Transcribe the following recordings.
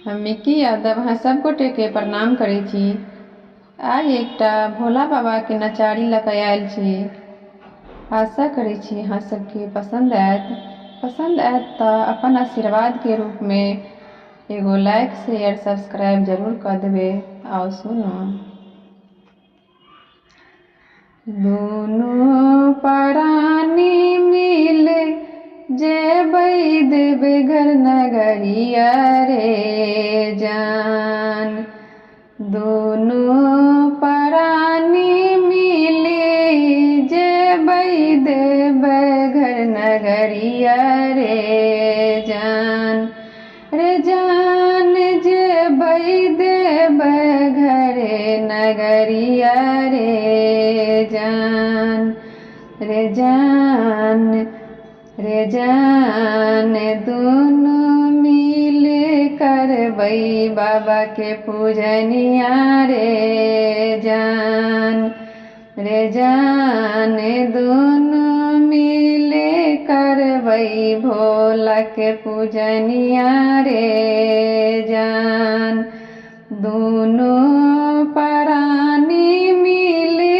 हम मिक्की यादव अहाँ सबगोटेके प्रणाम करै छी। आइ एकटा भोला बाबाके नचारी लऽ कऽ आयल छी। आशा करै छी अहाँ सबके पसंद आयत तऽ अपन आशीर्वादके रूपमे एगो लाइक शेयर सब्सक्राइब जरूर कऽ देबै। आओ सुनो। दुनू प्राणी मिले जेबै देवघर नगरिया रे जान। दुनू प्राणी मिले जेबै देवघर नगरिया रे जान। रे जान जेबै देवघर नगरिया रे जान। रे जान दुनू मिल करबै बाबा के पूजनिया रे जान। रे जान दुनू मिल करबै भोला के पूजनिया रे जान। दुनू प्राणी मिले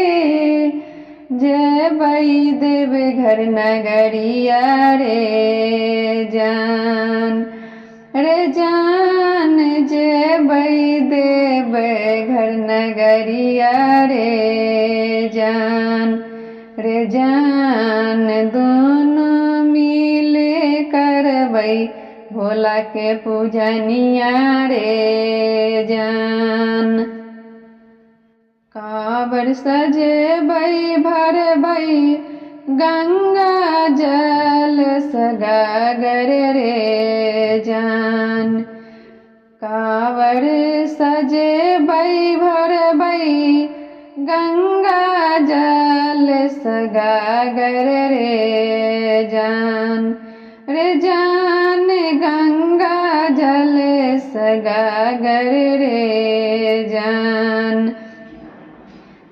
जेबै देवघर नगरिया रे जान। रे जान जेबै देवघर नगरिया रे जान। रे जान दुनू मिल करबै भोला के पूजनिया रे जान। कांवर सजेबै भरबै गंगा जल सगागर रे जान। कांवर सजेबै भरबै गंगा जल सगागर रे जान। रे जान गंगा जल सगागर रे जान।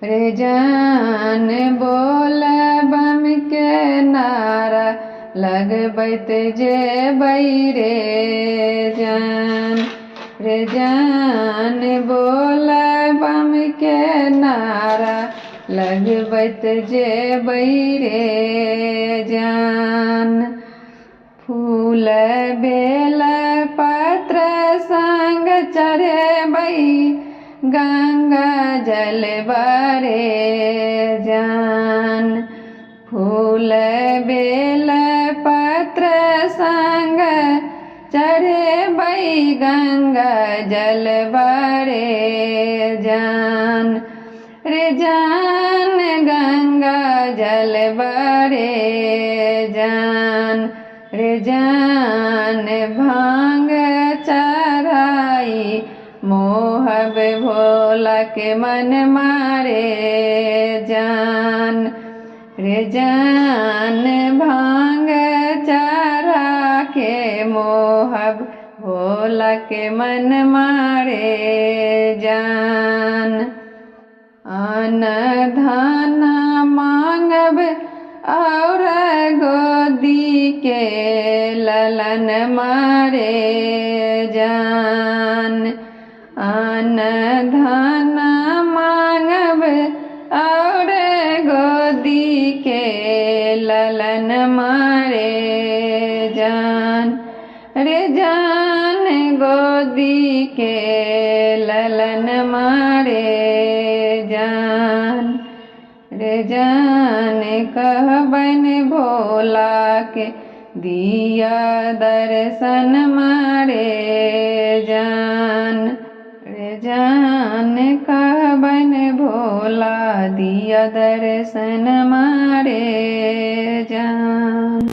रे जान बोल बम के नारा लगबैत जेबै रे जान। रे जान बोल बम के नारा लगबैत जेबै रे जान। फूल बेल पत्र संग चढ़बै गंगा जल रे जान। फूल बेल पत्र संग चढ़बै गंगा जल रे जान। रे जान गंगा जल रे जान। रे जान भांग चढ़ाई मोहब भोला के मन मारे जान। रे जान भांग चढ़ा के मोहब भोला के मन मारे जान। अन्न धन मांगब और गोदी के ललन मारे जान। अन्न धन मांगब और गोदी के ललन मारे जान। रे जान गोदी के ललन मारे जान। रे जान कहबन भोला के दिया दर्शन मारे जान। रे जान कहबन भोला दिया दर्शन मारे जान।